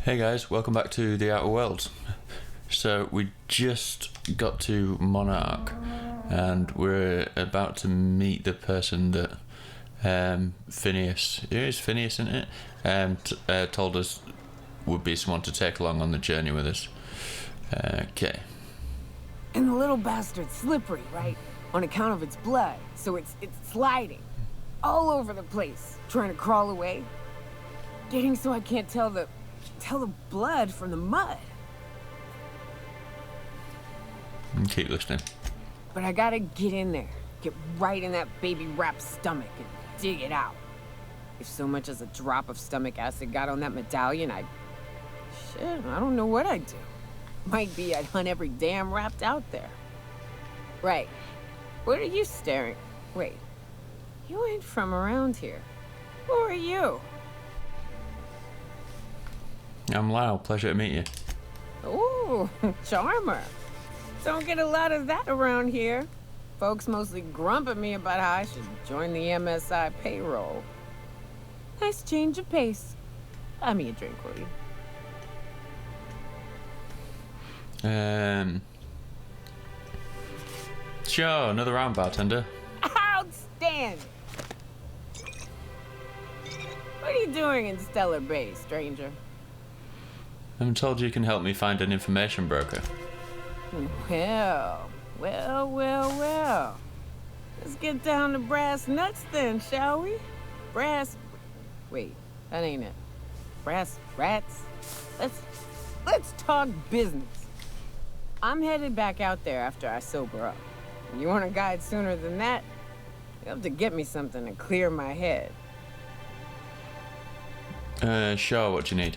Hey guys, welcome back to the Outer Worlds. So we just got to Monarch and we're about to meet the person that Phineas, it is Phineas, isn't it? Told us would be someone to take along on the journey with us. Okay. And the little bastard's slippery, right? On account of its blood, so it's sliding all over the place, trying to crawl away. Getting so I can't tell the blood from the mud. Keep listening. But I gotta get in there, get right in that baby rap's stomach and dig it out. If so much as a drop of stomach acid got on that medallion, I don't know what I'd do. Might be I'd hunt every damn rapt out there. Right. What are you staring? Wait. You ain't from around here. Who are you? I'm Lau, pleasure to meet you. Ooh, charmer. Don't get a lot of that around here. Folks mostly grump at me about how I should join the MSI payroll. Nice change of pace. Buy me a drink, will you? Sure, another round, bartender. Outstanding! What are you doing in Stellar Bay, stranger? I'm told you can help me find an information broker. Well. Let's get down to brass nuts then, shall we? Wait, that ain't it. Brass rats? Let's talk business. I'm headed back out there after I sober up. You want a guide sooner than that? You have to get me something to clear my head. Sure, what do you need?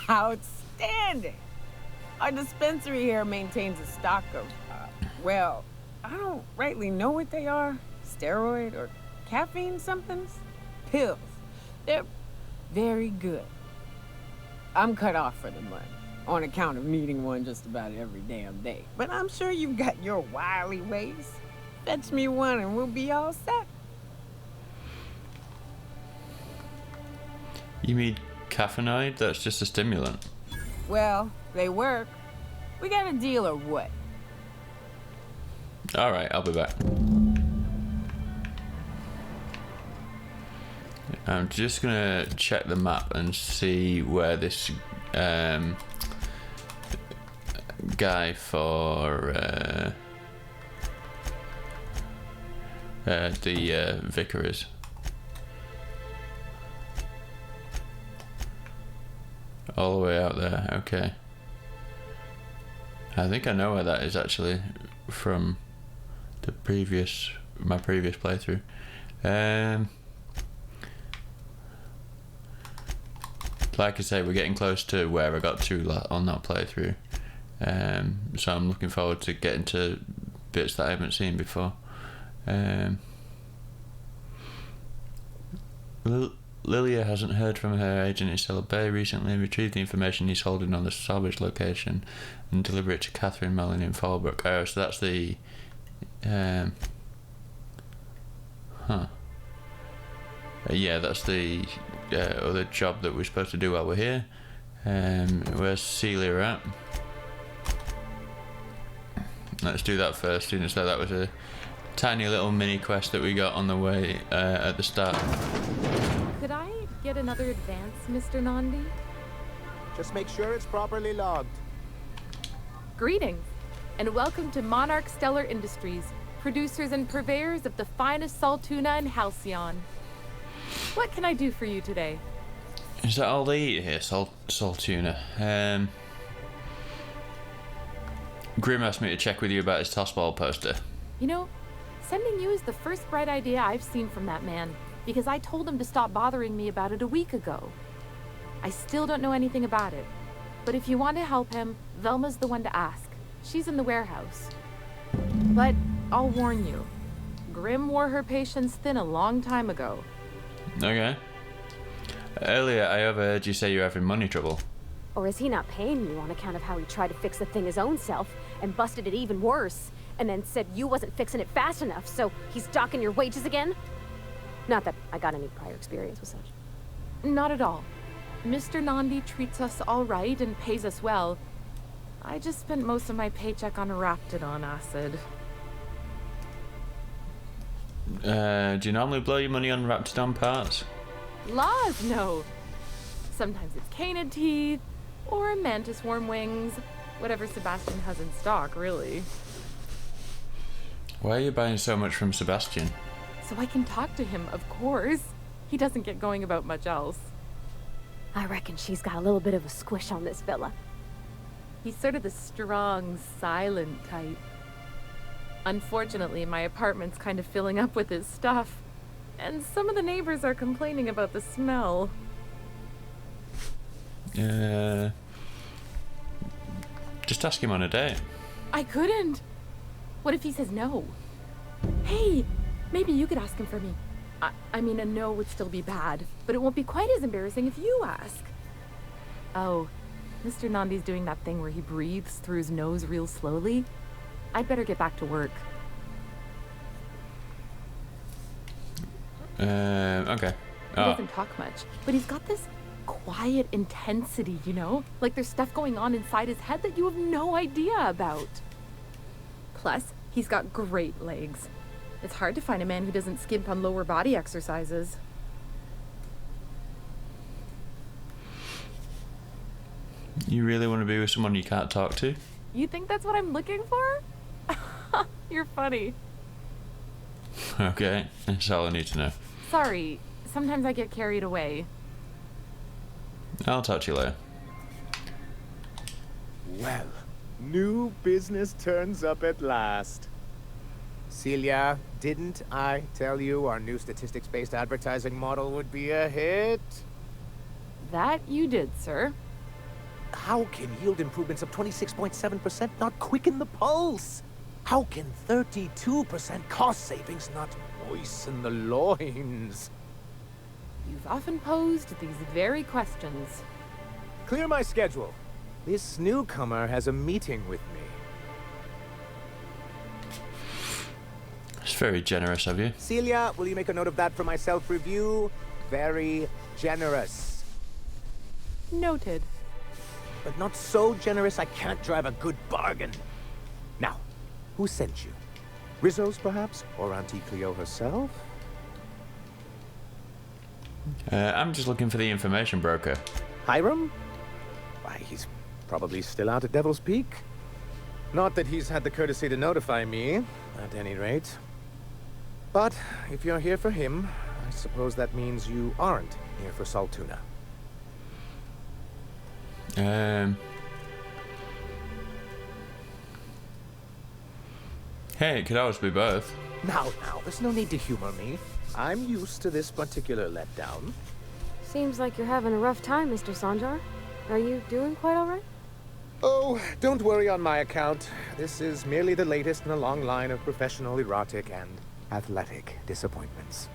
Outstanding! Our dispensary here maintains a stock of, I don't rightly know what they are. Steroid or caffeine somethings? Pills. They're very good. I'm cut off for the money, on account of needing one just about every damn day. But I'm sure you've got your wily ways. Fetch me one and we'll be all set. You mean caffeinoid? That's just a stimulant. Well, they work. We got a deal or what? Alright, I'll be back. I'm just gonna check the map and see where this guy for the vicar is. All the way out there, okay. I think I know where that is actually from my previous playthrough. Like I say, we're getting close to where I got to on that playthrough. So I'm looking forward to getting to bits that I haven't seen before. Lilia hasn't heard from her agent in Stellar Bay recently. Retrieved the information he's holding on the salvage location and deliver it to Catherine Mellon in Fallbrook. Oh, so that's the yeah, that's the other job that we're supposed to do while we're here. Where's Celia at? Let's do that first, students. So that was a tiny little mini quest that we got on the way at the start. Could I get another advance, Mr. Nandi? Just make sure it's properly logged. Greetings, and welcome to Monarch Stellar Industries, producers and purveyors of the finest salt tuna in Halcyon. What can I do for you today? Is that all they eat here, salt tuna? Grim asked me to check with you about his tossball poster. You know, sending you is the first bright idea I've seen from that man, because I told him to stop bothering me about it a week ago. I still don't know anything about it, but if you want to help him, Velma's the one to ask. She's in the warehouse. But I'll warn you, Grim wore her patience thin a long time ago. Okay. Earlier I overheard you say you're having money trouble. Or is he not paying you on account of how he tried to fix the thing his own self and busted it even worse, and then said you wasn't fixing it fast enough, so he's docking your wages again? Not that I got any prior experience with such. Not at all. Mr. Nandi treats us all right and pays us well. I just spent most of my paycheck on Raptidon acid. Do you normally blow your money on Raptidon parts? Laws, no. Sometimes it's canid teeth, or mantis worm wings. Whatever Sebastian has in stock, really. Why are you buying so much from Sebastian? So I can talk to him, of course. He doesn't get going about much else. I reckon she's got a little bit of a squish on this villa. He's sort of the strong, silent type. Unfortunately, my apartment's kind of filling up with his stuff. And some of the neighbors are complaining about the smell. Just ask him on a date. I couldn't. What if he says no? Hey, maybe you could ask him for me. I mean, a no would still be bad, but it won't be quite as embarrassing if you ask. Oh, Mr. Nandi's doing that thing where he breathes through his nose real slowly. I'd better get back to work. Okay. He doesn't talk much, but he's got this quiet intensity, you know? Like there's stuff going on inside his head that you have no idea about. Plus, he's got great legs. It's hard to find a man who doesn't skimp on lower body exercises. You really want to be with someone you can't talk to? You think that's what I'm looking for? You're funny. Okay, that's all I need to know. Sorry, sometimes I get carried away. I'll talk to you later. Well, new business turns up at last. Celia, didn't I tell you our new statistics-based advertising model would be a hit? That you did, sir. How can yield improvements of 26.7% not quicken the pulse? How can 32% cost savings not moisten the loins? You've often posed these very questions. Clear my schedule. This newcomer has a meeting with me. It's very generous of you. Celia, will you make a note of that for my self-review? Very generous. Noted. But not so generous I can't drive a good bargain. Now, who sent you? Rizzo's, perhaps? Or Auntie Cleo herself? I'm just looking for the information broker. Hiram? Why, he's probably still out at Devil's Peak. Not that he's had the courtesy to notify me, at any rate. But if you're here for him, I suppose that means you aren't here for Saltuna. Hey, it could always be both. Now, there's no need to humor me. I'm used to this particular letdown. Seems like you're having a rough time, Mr. Sanjar. Are you doing quite all right? Oh, don't worry on my account. This is merely the latest in a long line of professional erotic and athletic disappointments.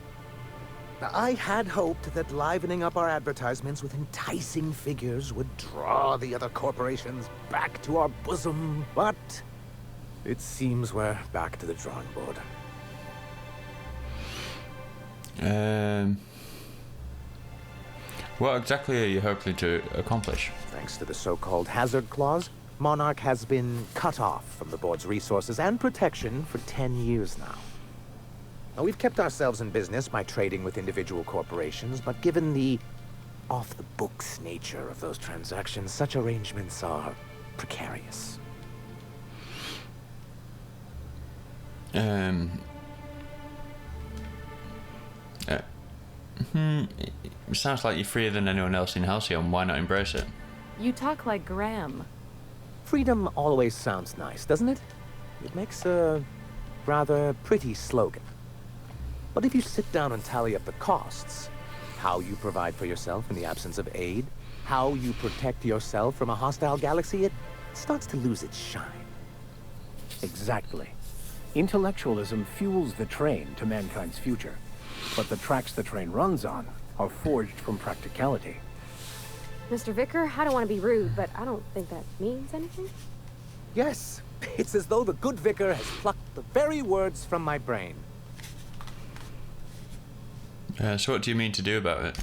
Now, I had hoped that livening up our advertisements with enticing figures would draw the other corporations back to our bosom, but it seems we're back to the drawing board. What exactly are you hoping to accomplish? Thanks to the so-called hazard clause, Monarch has been cut off from the board's resources and protection for 10 years now. Now, we've kept ourselves in business by trading with individual corporations, but given the off-the-books nature of those transactions, such arrangements are precarious. It sounds like you're freer than anyone else in Halcyon. Why not embrace it? You talk like Graham. Freedom always sounds nice, doesn't it? It makes a rather pretty slogan. But if you sit down and tally up the costs, how you provide for yourself in the absence of aid, how you protect yourself from a hostile galaxy, it starts to lose its shine. Exactly. Intellectualism fuels the train to mankind's future, but the tracks the train runs on are forged from practicality. Mr. Vicar, I don't want to be rude, but I don't think that means anything. Yes, it's as though the good vicar has plucked the very words from my brain. So what do you mean to do about it?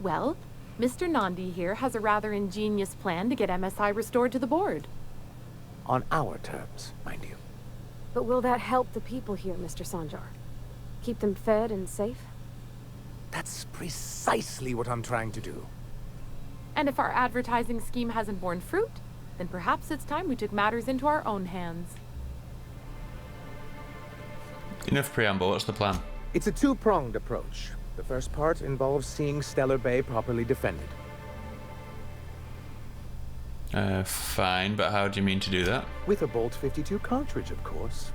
Well, Mr. Nandi here has a rather ingenious plan to get MSI restored to the board. On our terms, mind you. But will that help the people here, Mr. Sanjar? Keep them fed and safe? That's precisely what I'm trying to do. And if our advertising scheme hasn't borne fruit, then perhaps it's time we took matters into our own hands. Enough preamble, what's the plan? It's a two-pronged approach. The first part involves seeing Stellar Bay properly defended. Fine, but how do you mean to do that? With a Bolt 52 cartridge, of course.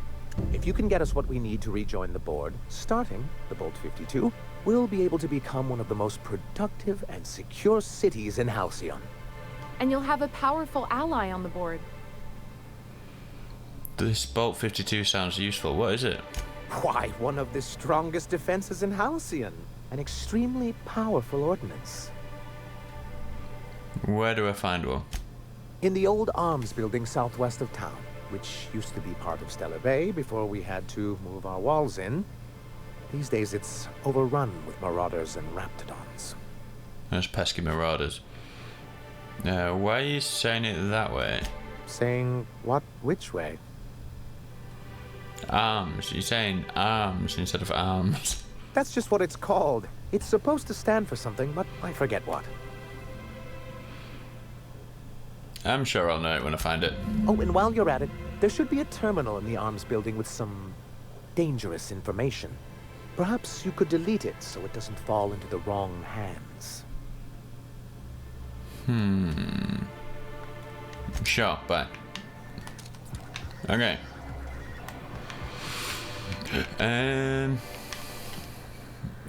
If you can get us what we need to rejoin the board, starting the Bolt 52, we'll be able to become one of the most productive and secure cities in Halcyon. And you'll have a powerful ally on the board. This Bolt 52 sounds useful. What is it? Why, one of the strongest defenses in Halcyon. An extremely powerful ordnance. Where do I find one? In the old arms building southwest of town, which used to be part of Stellar Bay before we had to move our walls in. These days it's overrun with marauders and raptidons. Those pesky marauders. Why are you saying it that way? Saying what? Which way? Arms. You're saying arms instead of arms. That's just what it's called. It's supposed to stand for something, but I forget what. I'm sure I'll know it when I find it. Oh, and while you're at it, there should be a terminal in the arms building with some dangerous information. Perhaps you could delete it so it doesn't fall into the wrong hands. Sure, bye. Okay.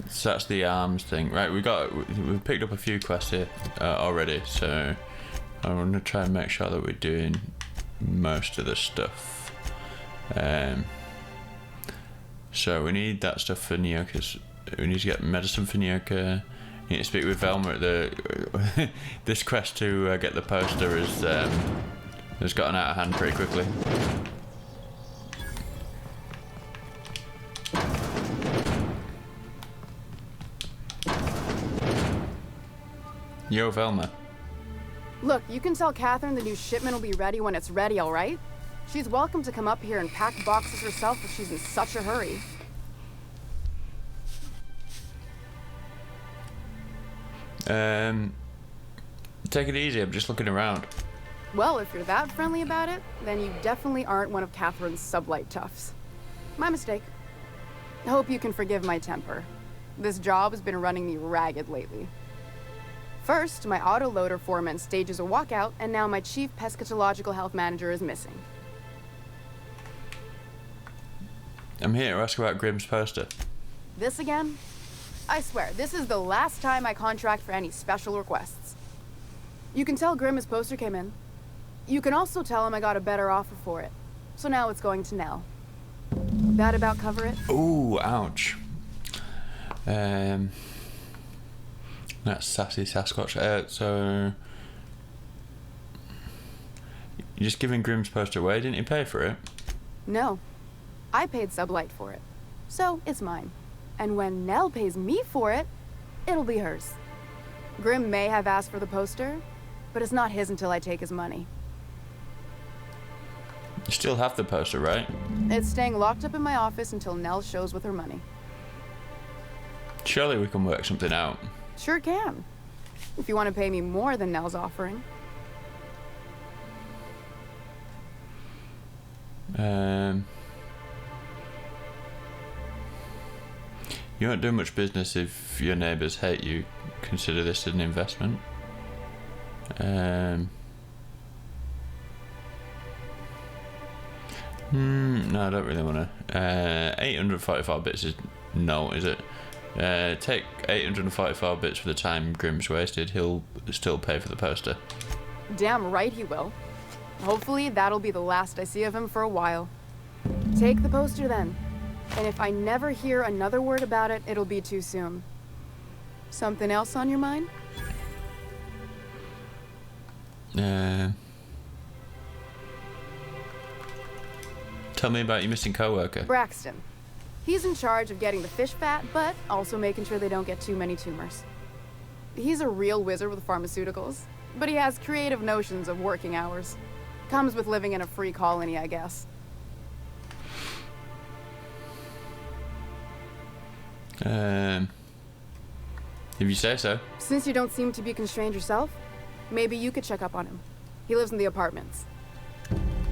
So that's the arms thing, right? We've picked up a few quests here already, so I want to try and make sure that we're doing most of the stuff. So we need that stuff for Nyoka's. We need to get medicine for Nyoka. We need to speak with Velma at the. This quest to get the poster has gotten out of hand pretty quickly. Yo, Velma. Look, you can tell Catherine the new shipment will be ready when it's ready, all right? She's welcome to come up here and pack boxes herself if she's in such a hurry. Take it easy, I'm just looking around. Well, if you're that friendly about it, then you definitely aren't one of Catherine's sublight toughs. My mistake. I hope you can forgive my temper. This job has been running me ragged lately. First, my autoloader foreman stages a walkout, and now my chief pescatological health manager is missing. I'm here to ask about Grimm's poster. This again? I swear, this is the last time I contract for any special requests. You can tell Grimm his poster came in. You can also tell him I got a better offer for it. So now it's going to Nell. That about cover it? Ooh, ouch. That's sassy Sasquatch. So you're just giving Grimm's poster away? Didn't you pay for it? No. I paid Sublight for it. So it's mine. And when Nell pays me for it, it'll be hers. Grimm may have asked for the poster, but it's not his until I take his money. You still have the poster, right? It's staying locked up in my office until Nell shows with her money. Surely we can work something out. Sure can. If you want to pay me more than Nell's offering. You don't do much business if your neighbours hate you. Consider this an investment. No, I don't really want to. 845 bits is no, is it? Take 845 bits for the time Grimm's wasted. He'll still pay for the poster. Damn right he will. Hopefully that'll be the last I see of him for a while. Take the poster then. And if I never hear another word about it, it'll be too soon. Something else on your mind? Tell me about your missing coworker. Braxton. He's in charge of getting the fish fat, but also making sure they don't get too many tumors. He's a real wizard with pharmaceuticals, but he has creative notions of working hours. Comes with living in a free colony, I guess. If you say so. Since you don't seem to be constrained yourself, maybe you could check up on him. He lives in the apartments.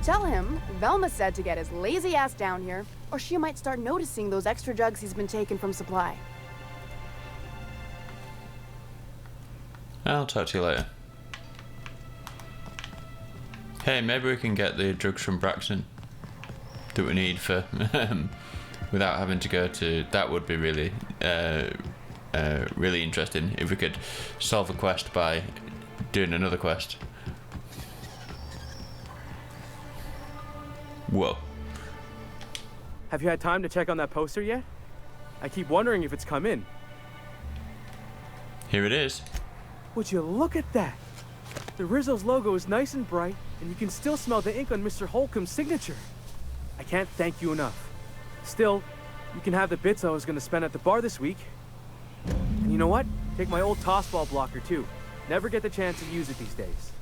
Tell him Velma said to get his lazy ass down here, or she might start noticing those extra drugs he's been taking from supply. I'll talk to you later. Hey, maybe we can get the drugs from Braxton that we need for without having to go to. That would be really really interesting if we could solve a quest by doing another quest. Whoa. Have you had time to check on that poster yet? I keep wondering if it's come in. Here it is. Would you look at that? The Rizzo's logo is nice and bright, and you can still smell the ink on Mr. Holcomb's signature. I can't thank you enough. Still, you can have the bits I was going to spend at the bar this week. And you know what? Take my old tossball blocker, too. Never get the chance to use it these days.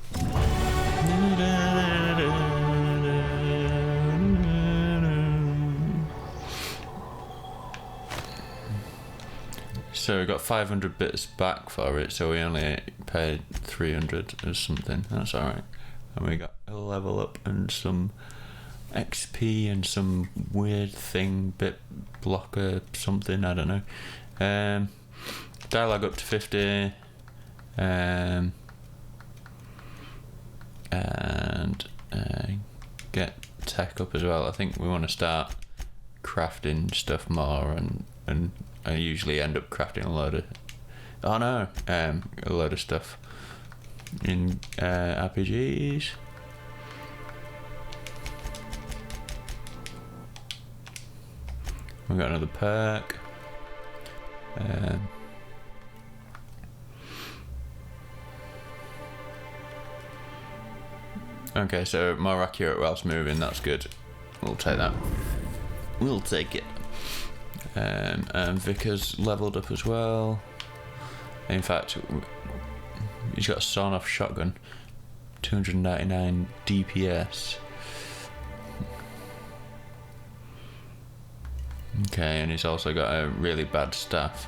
So we got 500 bits back for it, so we only paid 300 or something. That's alright. And we got a level up and some XP and some weird thing, bit blocker something, I don't know. Dialogue up to 50. And get tech up as well. I think we want to start crafting stuff more, and I usually end up crafting a load of a load of stuff in RPGs. We got another perk. Okay, so more accurate whilst moving, that's good. We'll take that. We'll take it. And Vickers leveled up as well. In fact, he's got a sawn-off shotgun, 299 DPS. Okay, and he's also got a really bad staff.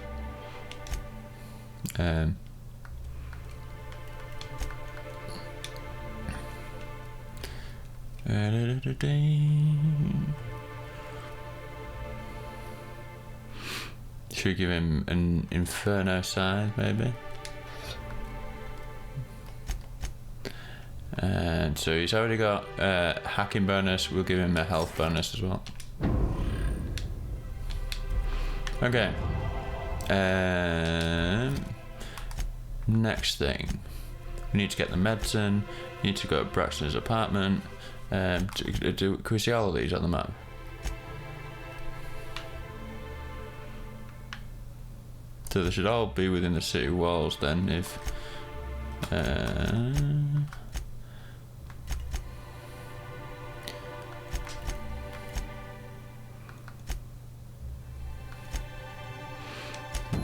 Should we give him an Inferno side, maybe? And so he's already got a hacking bonus. We'll give him a health bonus as well. Okay. Next thing, we need to get the medicine. We need to go to Braxton's apartment. Can we see all of these on the map? So they should all be within the city walls then, if...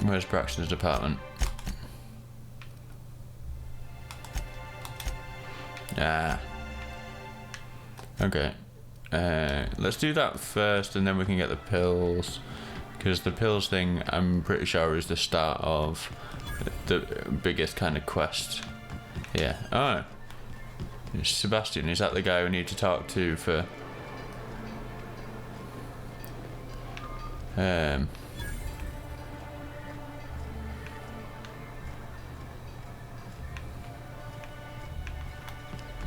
Where's Braxton's apartment? Ah. Okay. Let's do that first, and then we can get the pills. Because the pills thing, I'm pretty sure, is the start of the biggest kind of quest. Yeah. Oh. Sebastian, is that the guy we need to talk to for...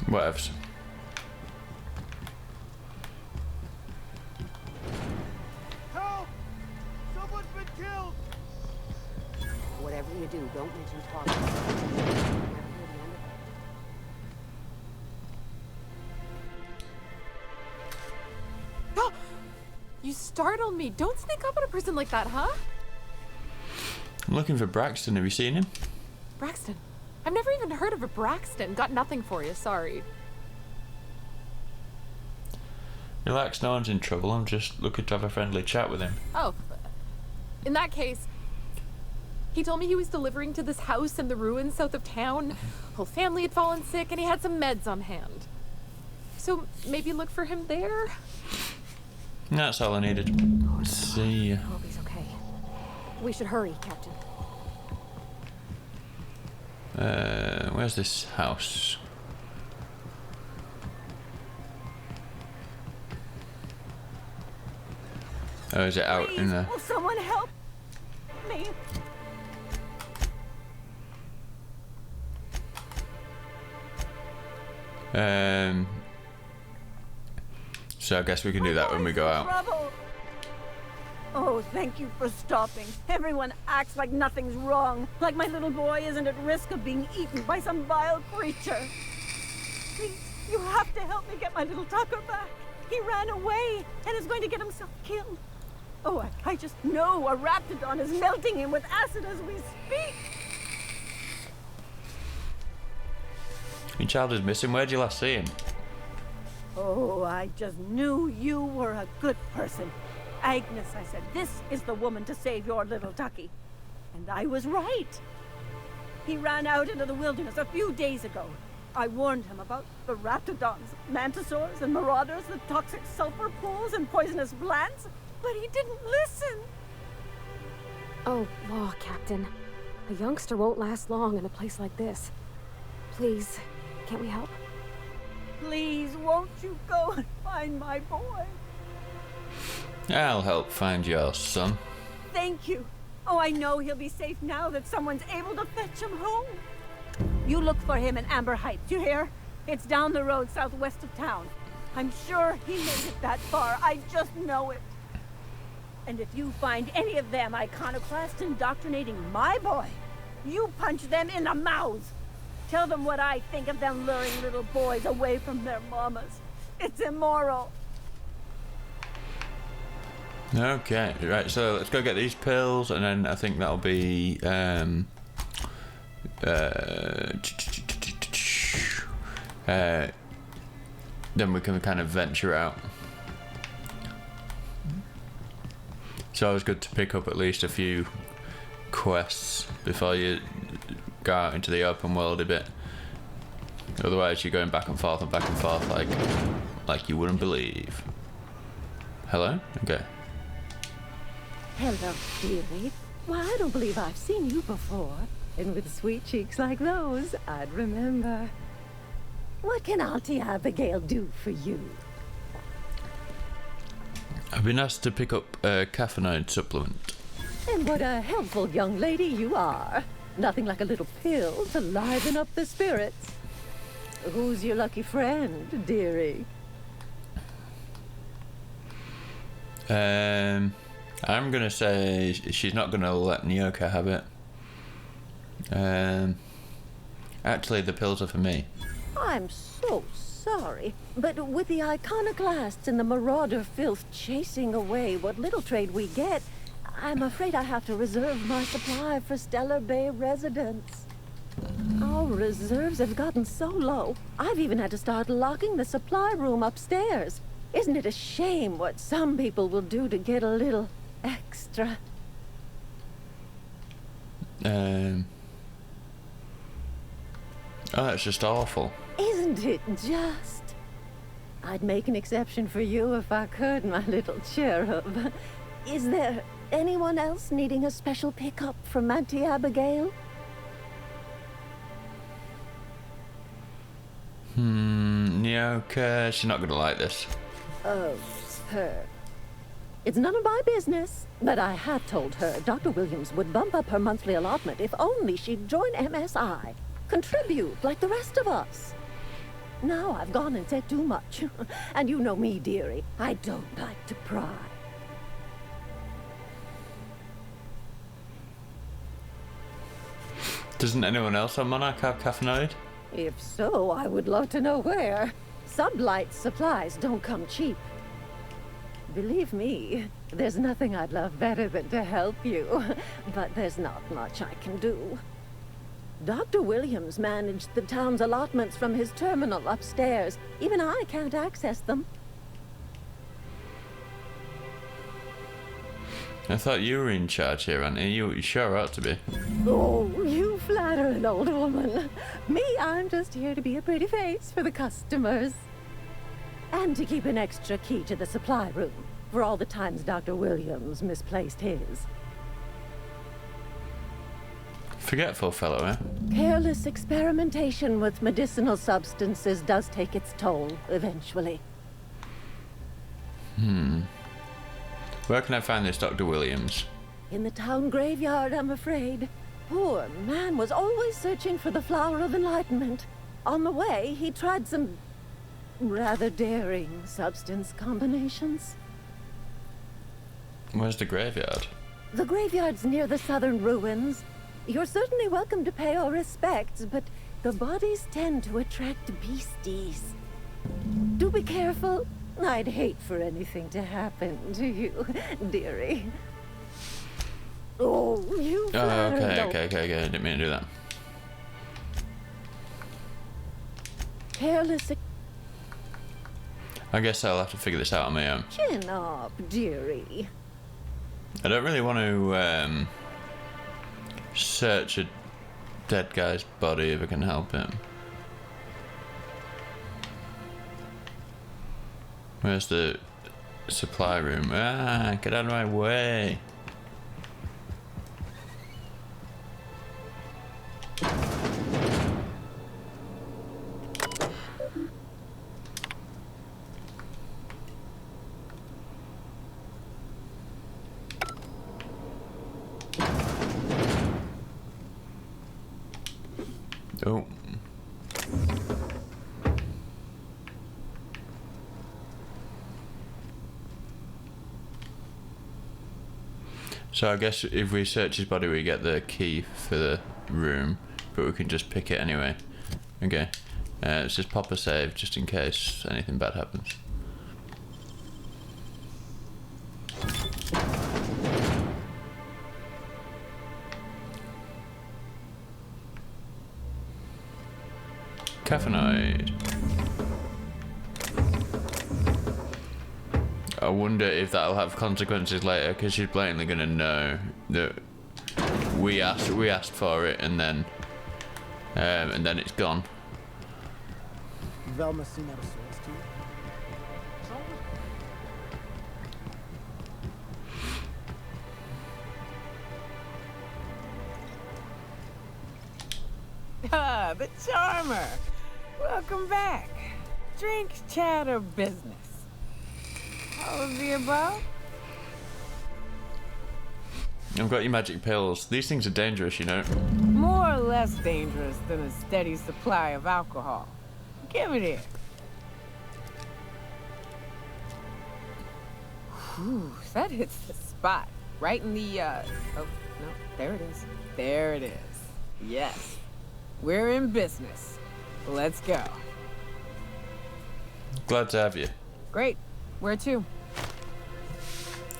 Whatevs. Help! Someone's been killed! Whatever you do, don't mention talking. You startled me. Don't sneak up on a person like that, huh? I'm looking for Braxton. Have you seen him? Braxton. I've never even heard of a Braxton. Got nothing for you, sorry. Relax, no one's in trouble. I'm just looking to have a friendly chat with him. Oh, in that case, He told me he was delivering to this house in the ruins south of town. Whole family had fallen sick and he had some meds on hand. So maybe look for him there? That's all I needed. Let's see. I hope he's okay. We should hurry, Captain. Where's this house? Oh, is it out in the... Will someone help me? So I guess we can do that when we go out. Trouble. Oh, thank you for stopping. Everyone acts like nothing's wrong, like my little boy isn't at risk of being eaten by some vile creature. Please, you have to help me get my little Tucker back. He ran away and is going to get himself killed. Oh, I just know a raptidon is melting him with acid as we speak. Your child is missing. Where'd you last see him? Oh, I just knew you were a good person. Agnes, I said, this is the woman to save your little Tucky. And I was right. He ran out into the wilderness a few days ago. I warned him about the raptidons, mantisaurs, and marauders, the toxic sulfur pools, and poisonous plants, but he didn't listen. Oh, law, Captain. A youngster won't last long in a place like this. Please, can't we help? Please, won't you go and find my boy? I'll help find your son. Thank you. Oh, I know he'll be safe now that someone's able to fetch him home. You look for him in Amber Heights, you hear? It's down the road southwest of town. I'm sure he made it that far. I just know it. And if you find any of them iconoclasts indoctrinating my boy, you punch them in the mouths. Tell them what I think of them luring little boys away from their mamas. It's immoral. Okay, right, so let's go get these pills, and then I think that'll be, then we can kind of venture out. It's always good to pick up at least a few quests before you go out into the open world a bit. Otherwise you're going back and forth like you wouldn't believe. Hello? Okay. Hello, dearie. Why, I don't believe I've seen you before. And with sweet cheeks like those, I'd remember. What can Auntie Abigail do for you? I've been asked to pick up a caffeinated supplement. And what a helpful young lady you are. Nothing like a little pill to liven up the spirits. Who's your lucky friend, dearie? I'm gonna say she's not gonna let Nyoka have it. Actually, the pills are for me. I'm so sorry, but with the iconoclasts and the marauder filth chasing away what little trade we get, I'm afraid I have to reserve my supply for Stellar Bay residents. Our reserves have gotten so low, I've even had to start locking the supply room upstairs. Isn't it a shame what some people will do to get a little extra? Oh, that's just awful. Isn't it just? I'd make an exception for you if I could, my little cherub. Is there anyone else needing a special pickup from Auntie Abigail? Nyoka, she's not gonna like this. Oh, her. It's none of my business, but I had told her Dr. Williams would bump up her monthly allotment if only she'd join MSI. Contribute like the rest of us. Now I've gone and said too much. And you know me, dearie. I don't like to pry. Doesn't anyone else on Monarch have caffeinated? If so, I would love to know where. Sublight supplies don't come cheap. Believe me, there's nothing I'd love better than to help you. But there's not much I can do. Dr. Williams managed the town's allotments from his terminal upstairs. Even I can't access them. I thought you were in charge here, Auntie. You sure ought to be. Oh, you flatter an old woman. Me, I'm just here to be a pretty face for the customers. And to keep an extra key to the supply room for all the times Dr. Williams misplaced his. Forgetful fellow, eh? Careless experimentation with medicinal substances does take its toll, eventually. Where can I find this Dr. Williams? In the town graveyard, I'm afraid. Poor man was always searching for the flower of enlightenment. On the way, he tried some rather daring substance combinations. Where's the graveyard? The graveyard's near the southern ruins. You're certainly welcome to pay our respects, but the bodies tend to attract beasties. Do be careful. I'd hate for anything to happen to you, dearie. Oh, you okay. Didn't mean to do that. Careless. I guess I'll have to figure this out on my own. Chin up, dearie. I don't really want to search a dead guy's body if I can help him. Where's the supply room? Ah, get out of my way. Oh. So I guess if we search his body we get the key for the room, but we can just pick it anyway. Okay. Let's just pop a save just in case anything bad happens. Caffeinoid. I wonder if that'll have consequences later, because she's blatantly gonna know that we asked for it, and then it's gone. Velma seen out of sorts too. Ah, the charmer. Welcome back. Drink, chat, or business? All of the above? I've got your magic pills. These things are dangerous, you know. More or less dangerous than a steady supply of alcohol. Give it here. Whew, that hits the spot. Right in the, oh, no, there it is. There it is. Yes. We're in business. Let's go. Glad to have you. Great. Where to?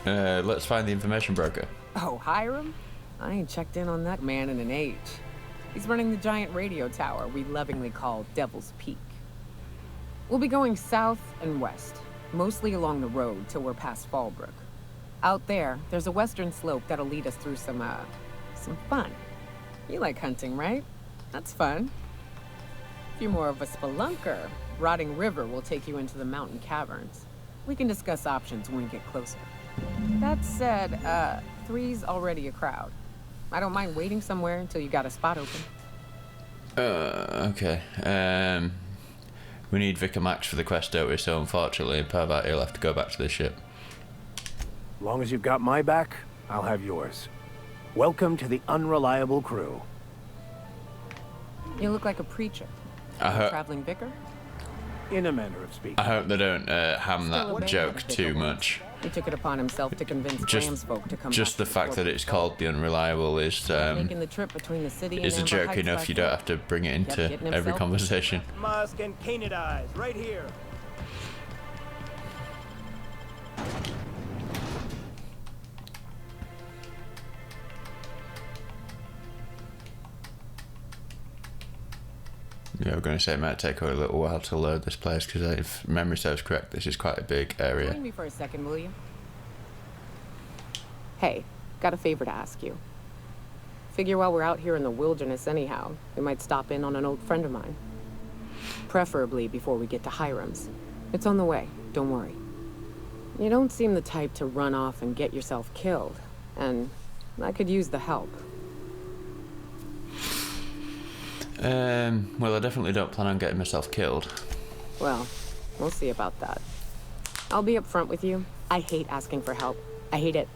Let's find the information broker. Oh, Hiram? I ain't checked in on that man in an age. He's running the giant radio tower we lovingly call Devil's Peak. We'll be going south and west, mostly along the road till we're past Fallbrook. Out there, there's a western slope that'll lead us through some fun. You like hunting, right? That's fun. If you're more of a spelunker, Rotting River will take you into the mountain caverns. We can discuss options when we get closer. That said, 3's already a crowd. I don't mind waiting somewhere until you got a spot open. Okay. We need Vicar Max for the quest, don't we? So unfortunately, Pervert, he'll have to go back to the ship. As long as you've got my back, I'll have yours. Welcome to the unreliable crew. You look like a preacher. A traveling vicar? In a manner of speaking. I hope they don't ham Still that a joke bit too of much. He took it upon himself to convince Graham's folk to come Just back the fact that it's called the Unreliable is making the trip between the city is a and joke Amber Heights enough. You don't by have to bring it Kept into getting every himself- conversation. Musk and painted eyes, right here. Yeah, we're going to say it might take a little while to load this place because if memory serves correct, this is quite a big area. Join me for a second, will you? Hey, got a favor to ask you. Figure while we're out here in the wilderness anyhow, we might stop in on an old friend of mine. Preferably before we get to Hiram's. It's on the way, don't worry. You don't seem the type to run off and get yourself killed, and I could use the help. Well, I definitely don't plan on getting myself killed. Well, we'll see about that. I'll be upfront with you. I hate asking for help. I hate it.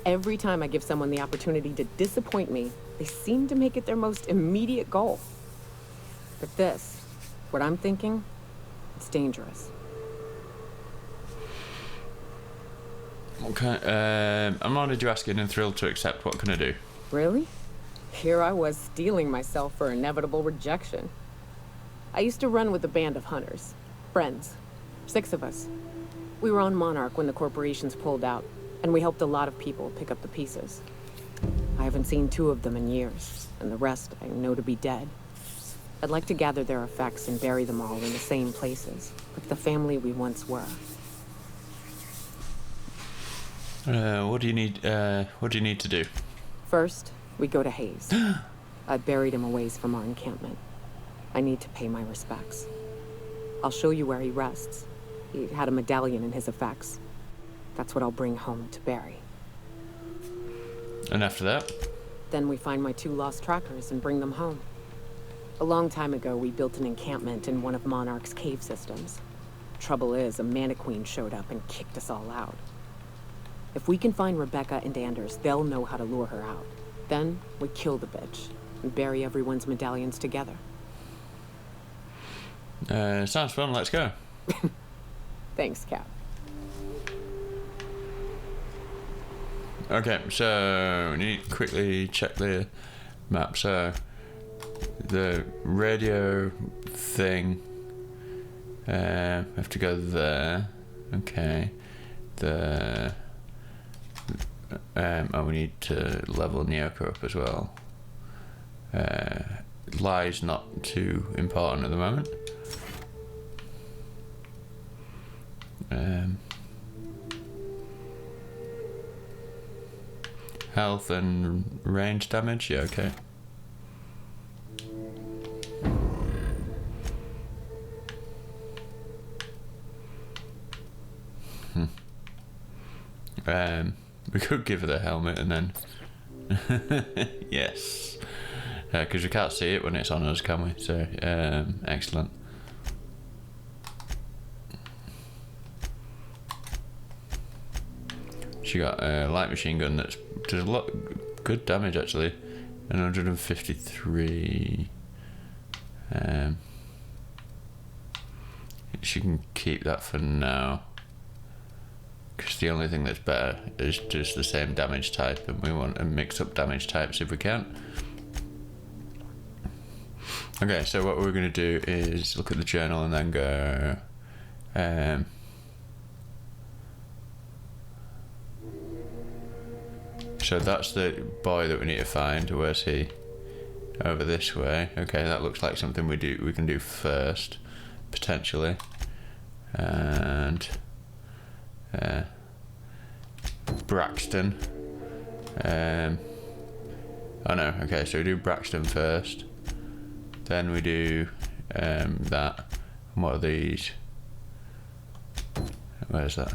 Every time I give someone the opportunity to disappoint me, they seem to make it their most immediate goal. But this, what I'm thinking, it's dangerous. Okay, I'm honored you asking and thrilled to accept. What can I do? Really? Here I was steeling myself for inevitable rejection. I used to run with a band of hunters. Friends. 6 of us. We were on Monarch when the corporations pulled out, and we helped a lot of people pick up the pieces. I haven't seen 2 of them in years, and the rest I know to be dead. I'd like to gather their effects and bury them all in the same places, like the family we once were. What do you need to do? First, we go to Hayes. I buried him a ways from our encampment. I need to pay my respects. I'll show you where he rests. He had a medallion in his effects. That's what I'll bring home to Barry. And after that? Then we find my 2 lost trackers and bring them home. A long time ago, we built an encampment in one of Monarch's cave systems. Trouble is, a Mantiqueen showed up and kicked us all out. If we can find Rebecca and Anders, they'll know how to lure her out. Then, we kill the bitch and bury everyone's medallions together. Sounds fun, let's go. Thanks, Cap. Okay, so we need to quickly check the map. So, the radio thing, we have to go there. Okay. We need to level Nyoko up as well. Lie's not too important at the moment. Health and range damage, yeah, okay. We could give her the helmet and then yes, because we can't see it when it's on us, can we? So excellent. She got a light machine gun that does a lot good damage actually, and 153. She can keep that for now, because the only thing that's better is just the same damage type, and we want to mix up damage types if we can. Okay, so what we're going to do is look at the journal and then go so that's the boy that we need to find. Where's he? Over this way. Okay, that looks like something we can do first, potentially. And Braxton. Oh no, okay, so we do Braxton first. Then we do that. And what are these? Where's that?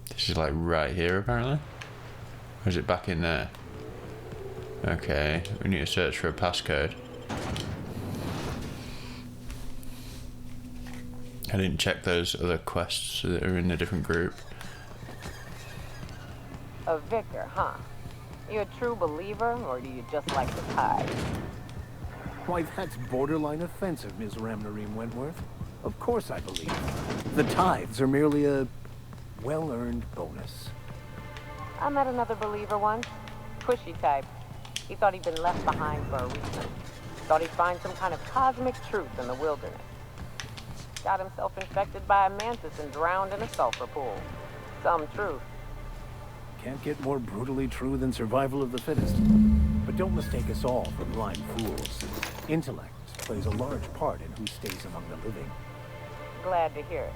This is like right here apparently. Or is it back in there? Okay, we need to search for a passcode. I didn't check those other quests that are in a different group. A vicar, huh? You a true believer, or do you just like the tide? Why, that's borderline offensive, Ms. Ramnarine Wentworth. Of course I believe. The tithes are merely a well-earned bonus. I met another believer once. Pushy type. He thought he'd been left behind for a reason. Thought he'd find some kind of cosmic truth in the wilderness. Got himself infected by a mantis and drowned in a sulfur pool. Some truth. Can't get more brutally true than survival of the fittest. But don't mistake us all for blind fools. Intellect plays a large part in who stays among the living. Glad to hear it.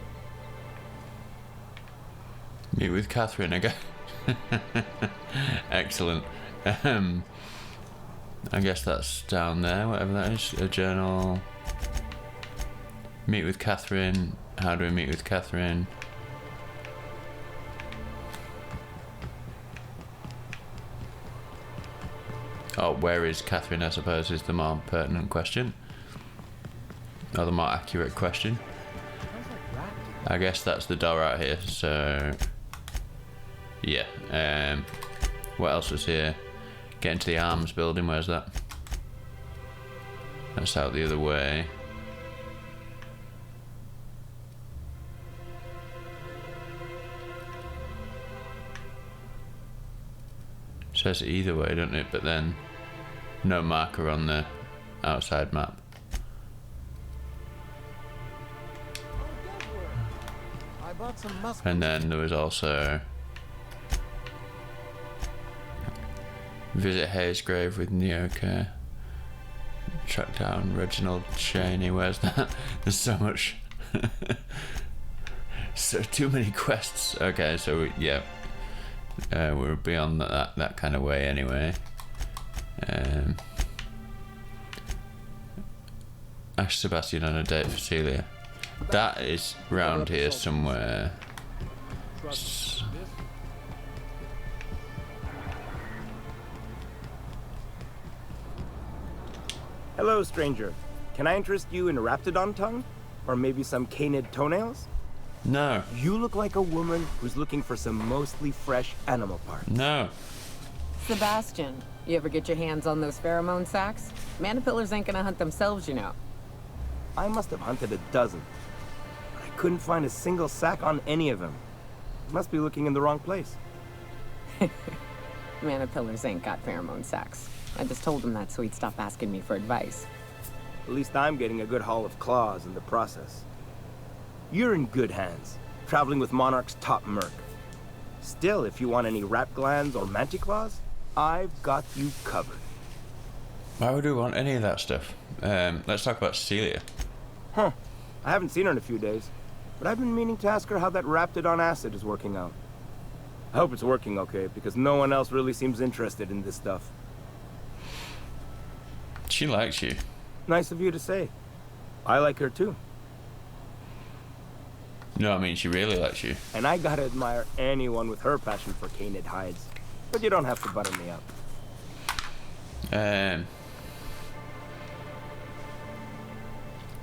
Meet with Catherine again. Excellent. I guess that's down there, whatever that is. A journal. Meet with Catherine. How do we meet with Catherine? Oh, where is Catherine, I suppose, is the more pertinent question. Or the more accurate question. I guess that's the door out here, so... Yeah. What else was here? Get into the arms building, where's that? That's out the other way. It says either way, doesn't it? But then no marker on the outside map. And then there was also visit Hayes' grave with Nyoka. Track down Reginald Cheney. Where's that? There's so much. So too many quests. Okay, so yeah, we're beyond that kind of way anyway. Ask Sebastian on a date for Celia. That is round here somewhere. Hello, stranger. Can I interest you in a raptidon tongue? Or maybe some canid toenails? No. You look like a woman who's looking for some mostly fresh animal parts. No. Sebastian, you ever get your hands on those pheromone sacs? Manipillars ain't gonna hunt themselves, you know. I must have hunted a dozen. But I couldn't find a single sack on any of them. Must be looking in the wrong place. Manipillars ain't got pheromone sacs. I just told him that so he'd stop asking me for advice. At least I'm getting a good haul of claws in the process. You're in good hands, traveling with Monarch's top merc. Still, if you want any rat glands or manticlaws, I've got you covered. Why would we want any of that stuff? Let's talk about Celia. Huh. I haven't seen her in a few days, but I've been meaning to ask her how that raptidon acid is working out. I hope it's working okay, because no one else really seems interested in this stuff. She likes you. Nice of you to say. I like her too. No, I mean she really likes you. And I gotta admire anyone with her passion for canid hides. But you don't have to butter me up.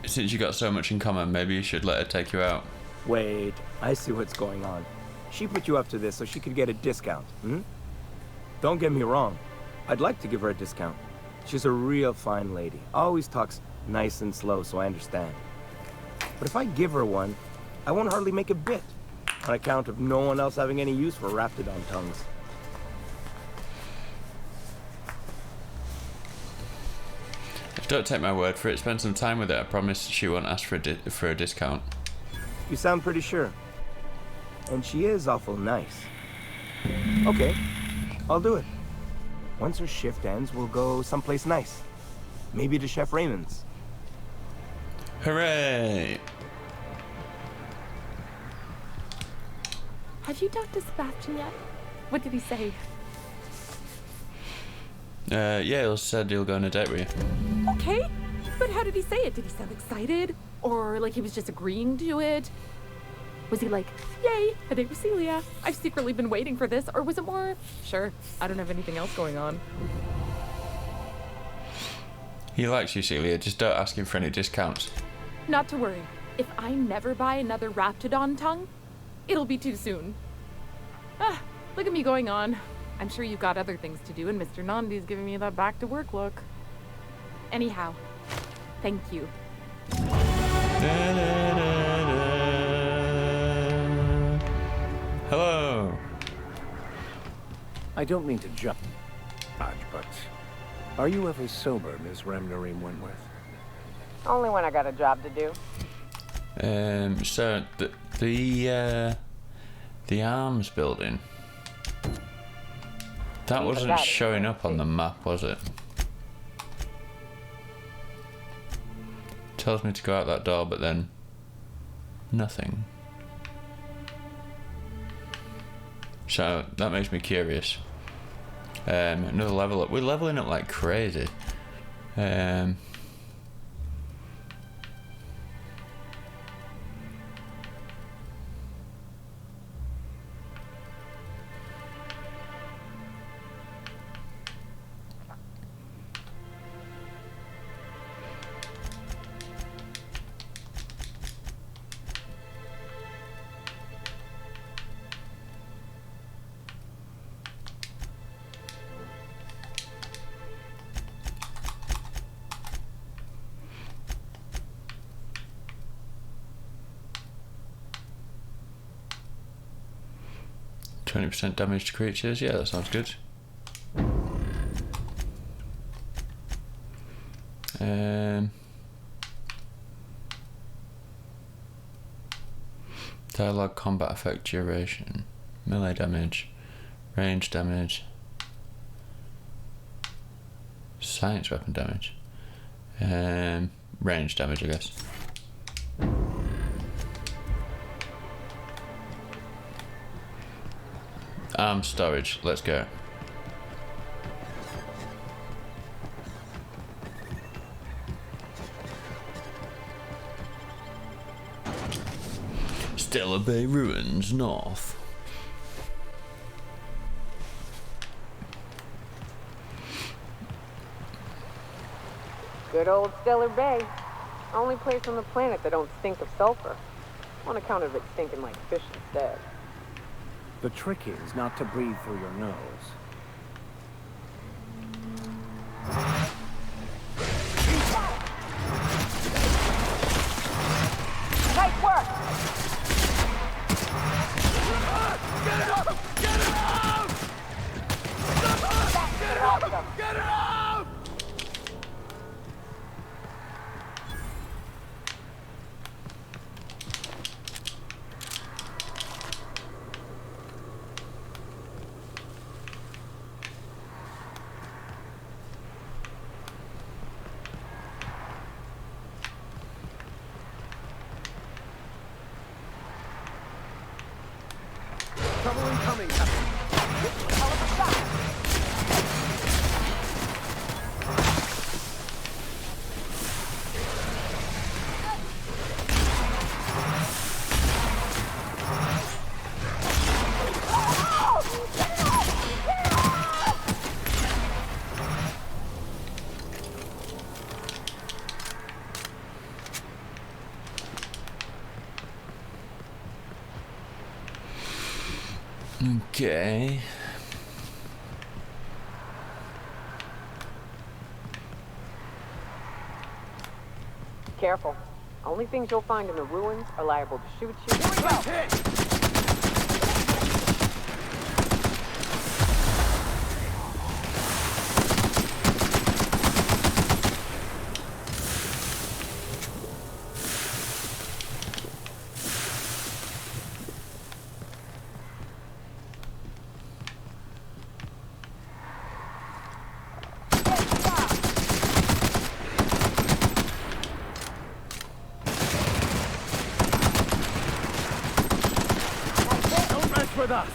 Since you got so much in common, maybe you should let her take you out. Wait, I see what's going on. She put you up to this so she could get a discount, hmm? Don't get me wrong. I'd like to give her a discount. She's a real fine lady. Always talks nice and slow, so I understand. But if I give her one, I won't hardly make a bit, on account of no one else having any use for raptidon tongues. Don't take my word for it. Spend some time with her. I promise she won't ask for a discount. You sound pretty sure. And she is awful nice. Okay, I'll do it. Once her shift ends, we'll go someplace nice. Maybe to Chef Raymond's. Hooray! Have you talked to Sebastian yet? What did he say? Yeah, he said he'll go on a date with you. Okay, but how did he say it? Did he sound excited? Or like he was just agreeing to it? Was he like, yay, a date with Celia? I've secretly been waiting for this. Or was it more, sure, I don't have anything else going on? He likes you, Celia. Just don't ask him for any discounts. Not to worry. If I never buy another raptidon tongue, it'll be too soon. Ah, look at me going on. I'm sure you've got other things to do, and Mr. Nandi's giving me that back-to-work look. Anyhow, thank you. Hello. I don't mean to judge, but are you ever sober, Miss Remnarim Wentworth? Only when I got a job to do. So the arms building. That wasn't showing up on the map, was it? tells me to go out that door, but then nothing. So that makes me curious. Another level up. We're leveling up like crazy. 20% damage to creatures, yeah, that sounds good. Dialogue combat effect duration, melee damage, range damage, science weapon damage, range damage, I guess. Storage, let's go. Stellar Bay Ruins, north. Good old Stellar Bay. Only place on the planet that don't stink of sulfur. On account of it stinking like fish instead. The trick is not to breathe through your nose. Nice work! Get it out! Get it out! Get it out! Get it out! Trouble incoming, Captain. Okay. Careful. Only things you'll find in the ruins are liable to shoot you. With us.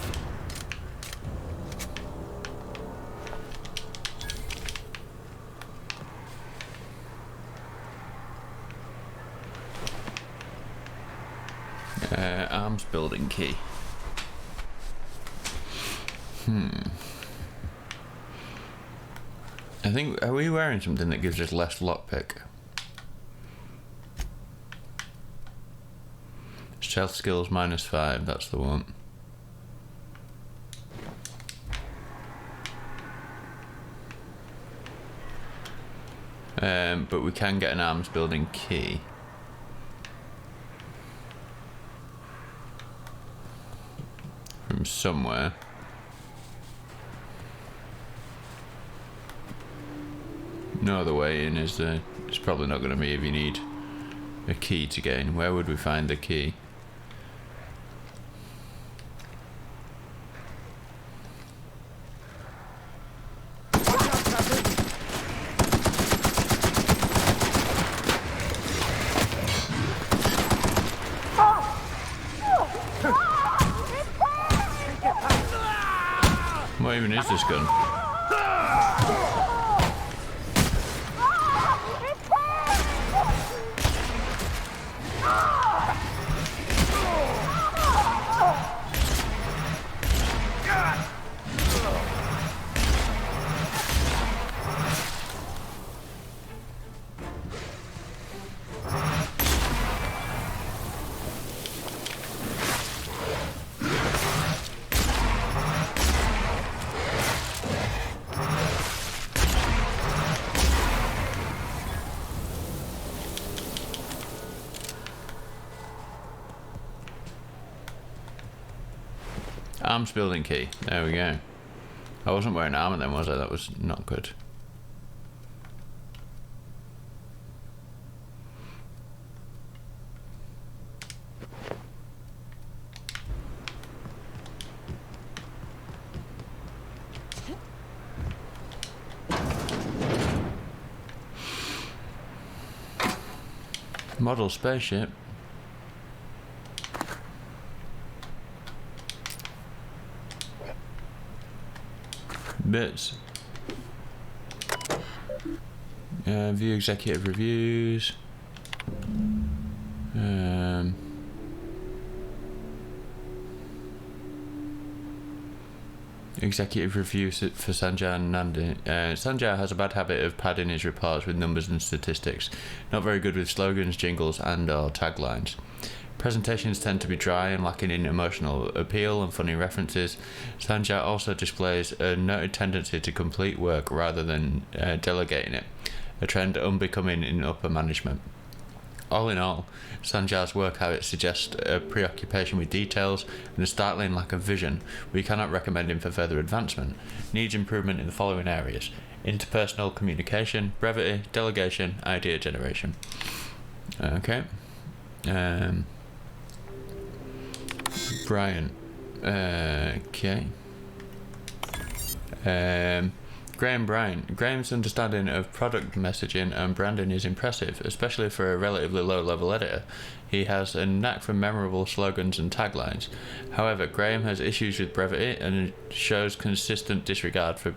Arms building key. I think, are we wearing something that gives us less lockpick? Stealth skills -5, that's the one. But we can get an arms building key. From somewhere. No other way in, is there? It's probably not going to be if you need a key to gain. Where would we find the key? What even is this gun? Arms building key. There we go. I wasn't wearing armor then, was I? That was not good. Model spaceship. Bits. View executive reviews. Executive review for Sanjay and Nandi. Sanjay has a bad habit of padding his reports with numbers and statistics. Not very good with slogans, jingles, and/or taglines. Presentations tend to be dry and lacking in emotional appeal and funny references. Sanjay also displays a noted tendency to complete work rather than delegating it, a trend unbecoming in upper management. All in all, Sanjay's work habits suggest a preoccupation with details and a startling lack of vision. We cannot recommend him for further advancement. Needs improvement in the following areas: interpersonal communication, brevity, delegation, idea generation. Okay. Brian. Okay. Graham Bryan. Graham's understanding of product messaging and branding is impressive, especially for a relatively low-level editor. He has a knack for memorable slogans and taglines. However, Graham has issues with brevity and shows consistent disregard for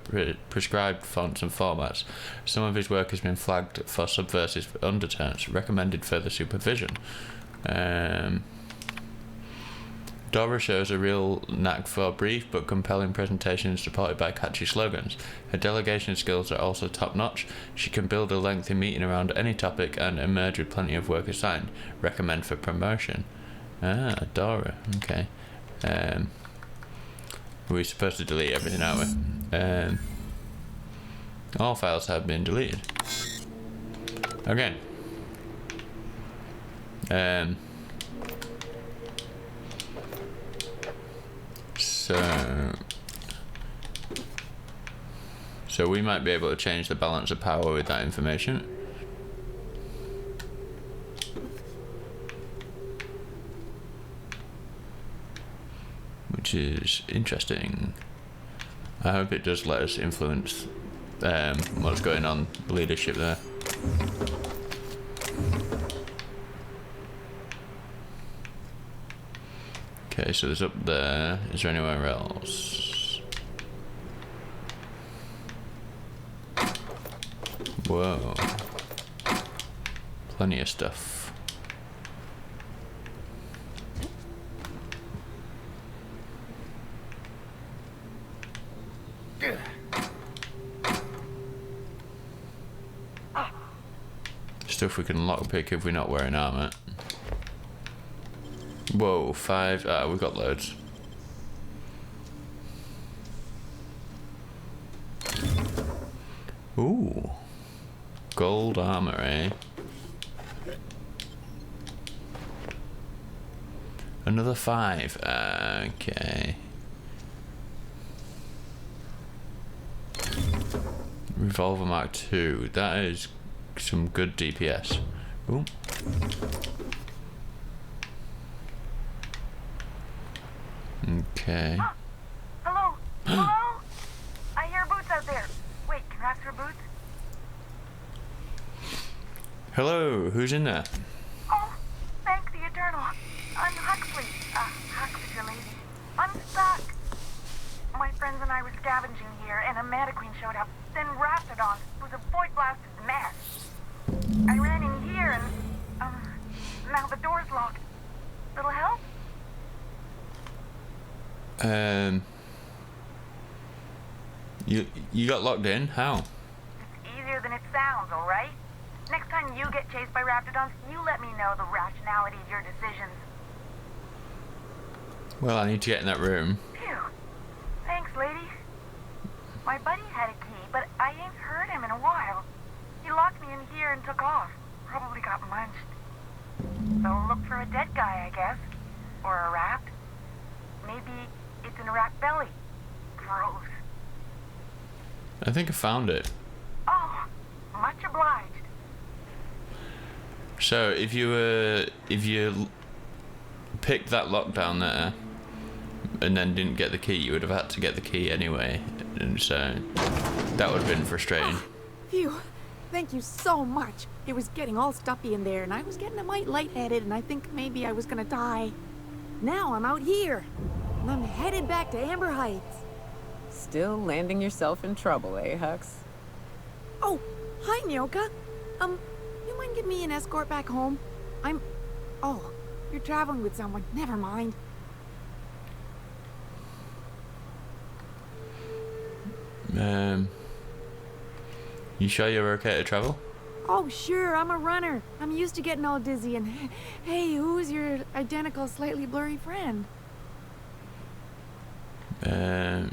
prescribed fonts and formats. Some of his work has been flagged for subversive undertones. Recommended further supervision. Dora shows a real knack for brief but compelling presentations supported by catchy slogans. Her delegation skills are also top-notch. She can build a lengthy meeting around any topic and emerge with plenty of work assigned. Recommend for promotion. Ah, Dora. Okay. We're supposed to delete everything, aren't we? All files have been deleted. Okay. So we might be able to change the balance of power with that information. Which is interesting. I hope it does let us influence what's going on, leadership there. Okay, so there's up there. Is there anywhere else? Whoa. Plenty of stuff. Stuff we can lockpick if we're not wearing armor. Whoa, 5. We've got loads. Ooh. Gold armor, eh? Another 5. Okay. Revolver Mark II. That is some good DPS. Ooh. Okay. Hello? Hello? I hear boots out there. Wait, can I ask for boots? Hello, who's in there? Oh, thank the Eternal. I'm Huxley. Hux if you're lazy. I'm stuck. My friend friends and I were scavenging here, and a Meta Queen showed up. Then Raptidon. It was a void-blasted mess. I ran in here and, now the door's locked. Little help? You got locked in? How? It's easier than it sounds, alright? Next time you get chased by Raptidons, you let me know the rationality of your decisions. Well, I need to get in that room. Phew. Thanks, lady. My buddy had a key, but I ain't heard him in a while. He locked me in here and took off. Probably got munched. So look for a dead guy, I guess. Or a rat. Maybe it's in a rat belly. Gross. I think I found it. Oh, much obliged. So if you picked that lock down there and then didn't get the key, you would have had to get the key anyway, and so that would have been frustrating. Phew. Thank you so much. It was getting all stuffy in there, and I was getting a mite lightheaded, and I think maybe I was gonna die. Now I'm out here, and I'm headed back to Amber Heights. Still landing yourself in trouble, eh, Hux? Oh, hi, Nyoka. You mind giving me an escort back home? Oh, you're traveling with someone. Never mind. You sure you're okay to travel? Oh, sure, I'm a runner. I'm used to getting all dizzy, and hey, who's your identical, slightly blurry friend?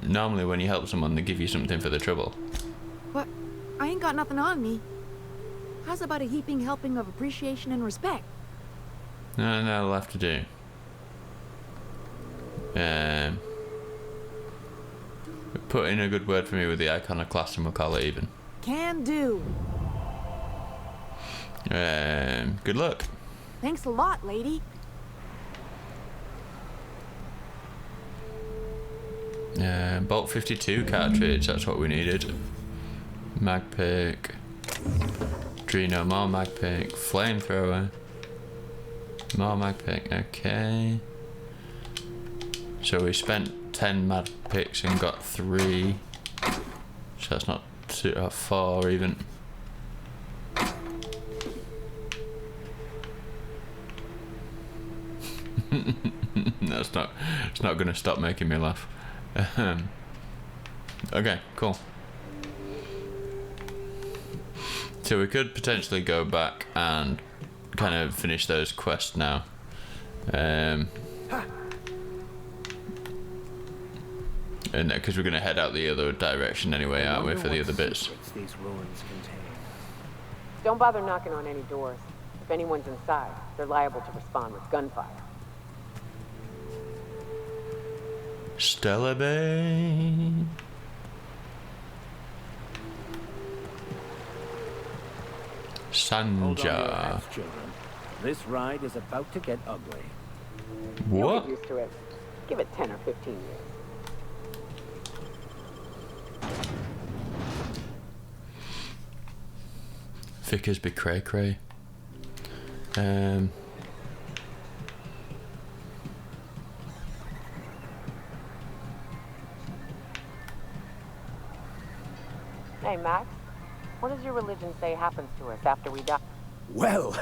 Normally when you help someone, they give you something for the trouble. But I ain't got nothing on me. How's about a heaping helping of appreciation and respect? No, that'll have to do. Put in a good word for me with the iconoclast and we'll call it even. Can do. Good luck. Thanks a lot, lady. Bolt 52 cartridge, that's what we needed. Mag pick. Drino, more mag pick. Flamethrower. More mag pick, okay. So we spent 10 mag picks and got 3. So that's not 4 even. No, it's not gonna stop making me laugh. Okay, cool. So we could potentially go back and kind of finish those quests now. And because we're gonna head out the other direction anyway, aren't we, for the other bits? These ruins contain. Don't bother knocking on any doors. If anyone's inside, they're liable to respond with gunfire. Stella Bay. Hold on to your Sanja. hats, children. This ride is about to get ugly. You'll What? get used to it. Give it 10 or 15 years. Vickers be cray cray. Hey, Max. What does your religion say happens to us after we die? Well,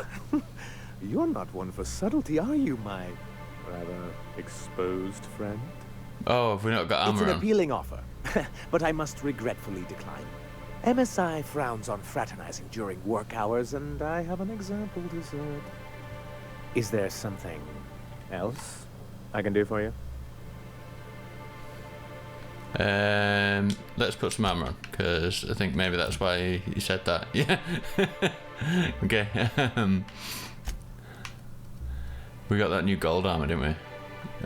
you're not one for subtlety, are you, my rather exposed friend? Oh, have we not got It's armor an on? appealing offer, but I must regretfully decline. MSI frowns on fraternizing during work hours, and I have an example to set. Is there something else I can do for you? Let's put some armor on, because I think maybe that's why he said that. Yeah. Okay. We got that new gold armor, didn't we?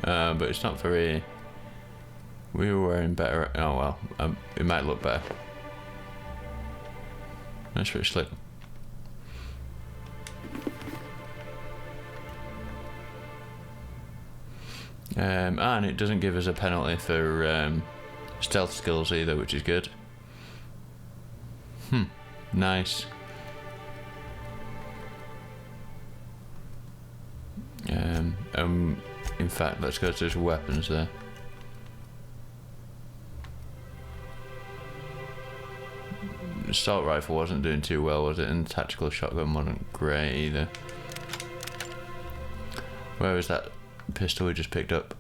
But it's not very. We were wearing better. Oh well, it might look better. That's pretty slick. And it doesn't give us a penalty for stealth skills either, which is good. Nice. In fact, let's go to his weapons there. assault rifle wasn't doing too well, was it? And the tactical shotgun wasn't great either. Where was that pistol we just picked up?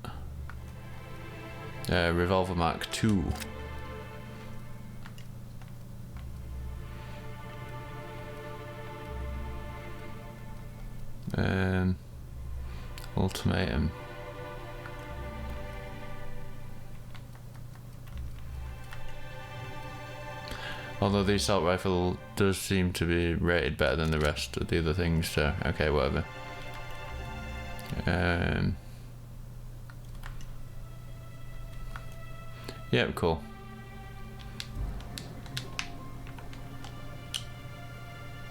Revolver Mark II. Ultimatum. Although the assault rifle does seem to be rated better than the rest of the other things, so okay, whatever. Yeah, cool.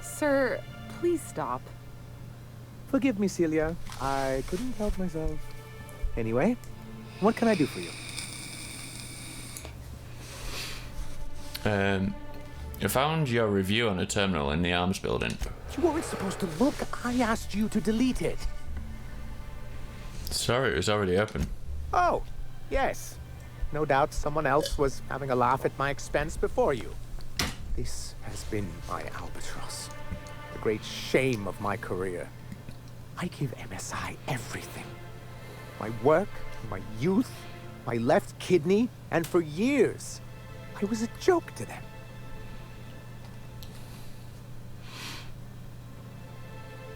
Sir, please stop. Forgive me, Celia. I couldn't help myself. Anyway, what can I do for you? I found your review on a terminal in the arms building. You weren't supposed to look. I asked you to delete it. Sorry, it was already open. Oh, yes. No doubt someone else was having a laugh at my expense before you. This has been my albatross. The great shame of my career. I give MSI everything. My work, my youth, my left kidney, and for years, I was a joke to them.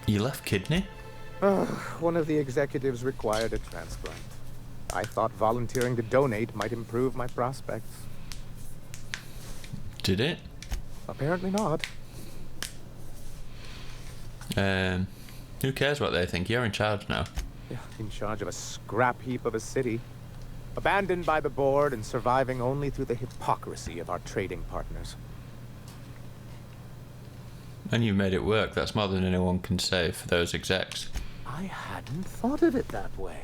Your left kidney? One of the executives required a transplant. I thought volunteering to donate might improve my prospects. Did it? Apparently not. Who cares what they think? You're in charge now. Yeah, in charge of a scrap heap of a city. Abandoned by the board and surviving only through the hypocrisy of our trading partners. And you made it work. That's more than anyone can say for those execs. I hadn't thought of it that way.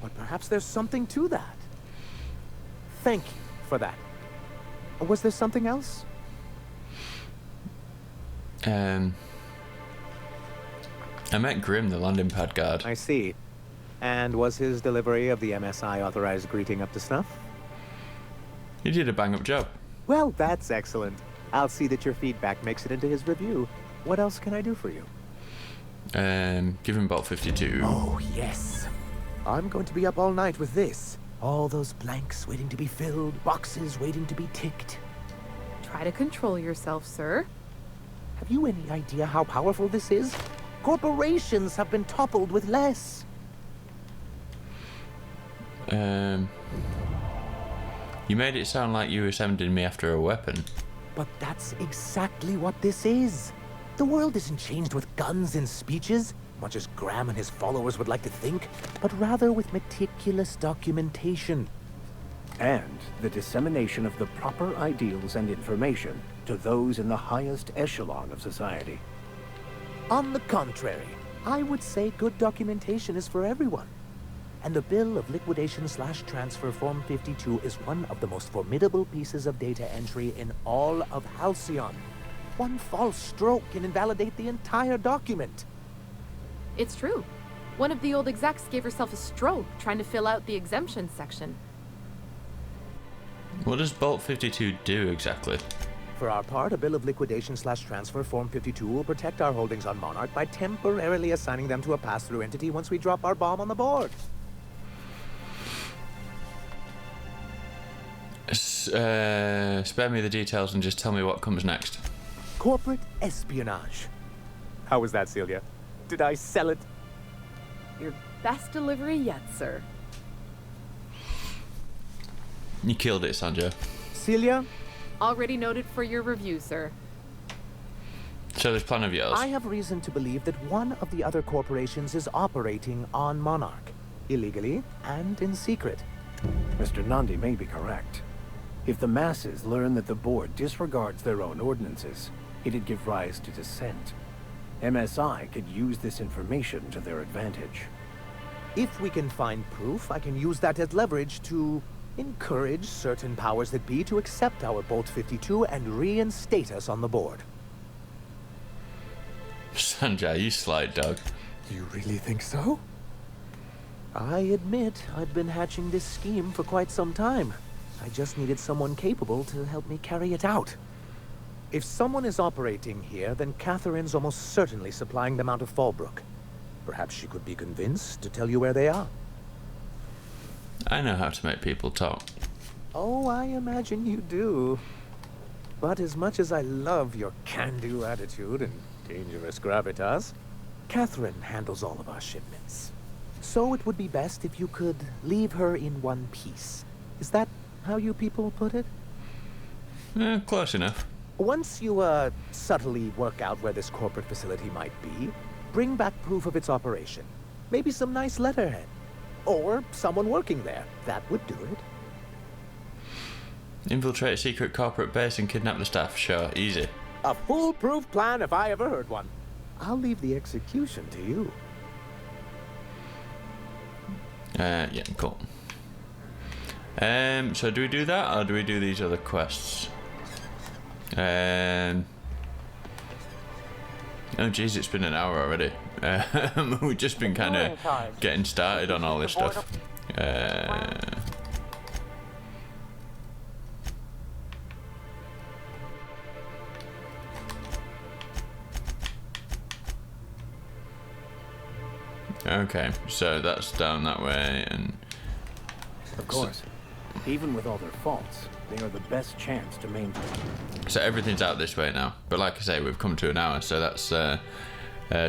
But perhaps there's something to that. Thank you for that. Was there something else? I met Grim, the landing pad guard. I see. And was his delivery of the MSI authorized greeting up to snuff? He did a bang-up job. Well, that's excellent. I'll see that your feedback makes it into his review. What else can I do for you? Give him Bolt 52. Oh, yes. I'm going to be up all night with this. All those blanks waiting to be filled, boxes waiting to be ticked. Try to control yourself, sir. Have you any idea how powerful this is? Corporations have been toppled with less. You made it sound like you were sending me after a weapon. But that's exactly what this is. The world isn't changed with guns and speeches, much as Graham and his followers would like to think, but rather with meticulous documentation. And the dissemination of the proper ideals and information to those in the highest echelon of society. On the contrary, I would say good documentation is for everyone. And the Bill of Liquidation/Transfer Form 52 is one of the most formidable pieces of data entry in all of Halcyon. One false stroke can invalidate the entire document. It's true. One of the old execs gave herself a stroke trying to fill out the exemption section. What does Bolt 52 do exactly? For our part, a Bill of Liquidation/Transfer Form 52 will protect our holdings on Monarch by temporarily assigning them to a pass-through entity once we drop our bomb on the board. Spare me the details and just tell me what comes next. Corporate espionage. How was that, Celia? Did I sell it? Your best delivery yet, sir. You killed it, Sanjo. Celia? Already noted for your review, sir. So this plan of yours? I have reason to believe that one of the other corporations is operating on Monarch. Illegally and in secret. Mr. Nandi may be correct. If the masses learn that the board disregards their own ordinances, it'd give rise to dissent. MSI could use this information to their advantage. If we can find proof, I can use that as leverage to encourage certain powers that be to accept our Bolt 52 and reinstate us on the board. Sanjay, you sly dog. You really think so? I admit I've been hatching this scheme for quite some time. I just needed someone capable to help me carry it out. If someone is operating here, then Catherine's almost certainly supplying them out of Fallbrook. Perhaps she could be convinced to tell you where they are. I know how to make people talk. Oh, I imagine you do. But as much as I love your can-do attitude and dangerous gravitas, Catherine handles all of our shipments. So it would be best if you could leave her in one piece. Is that how you people put it? Close enough. Once you, subtly work out where this corporate facility might be, bring back proof of its operation. Maybe some nice letterhead. Or someone working there. That would do it. Infiltrate a secret corporate base and kidnap the staff. Sure, easy. A foolproof plan if I ever heard one. I'll leave the execution to you. Yeah, cool. So do we do that, or do we do these other quests? Oh jeez, it's been an hour already. We've just been kind of getting started on all this stuff. Okay, so that's down that way, and of course, even with all their faults, they are the best chance to maintain. So everything's out this way now. But like I say, we've come to an hour, so that's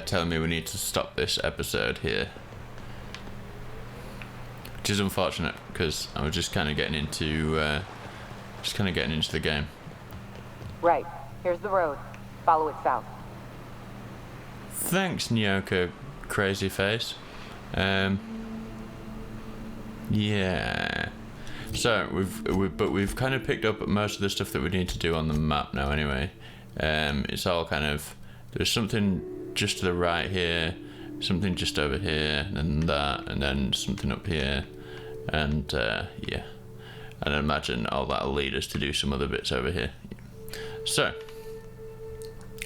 telling me we need to stop this episode here, which is unfortunate because I was just kind of getting into the game. Right. Here's the road. Follow it south. Thanks, Nyoka. Crazy face. Yeah. So we've kind of picked up most of the stuff that we need to do on the map now. Anyway, it's all kind of, there's something just to the right here, something just over here, and that, and then something up here, and yeah. And I imagine all that'll lead us to do some other bits over here. So.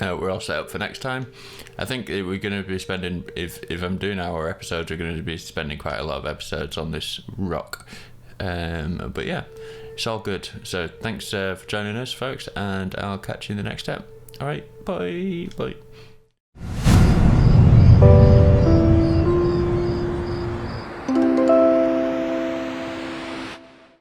We're all set up for next time. I think we're going to be spending, if I'm doing our episodes, we're going to be spending quite a lot of episodes on this rock. But yeah, it's all good. So thanks for joining us, folks, and I'll catch you in the next step. All right, bye.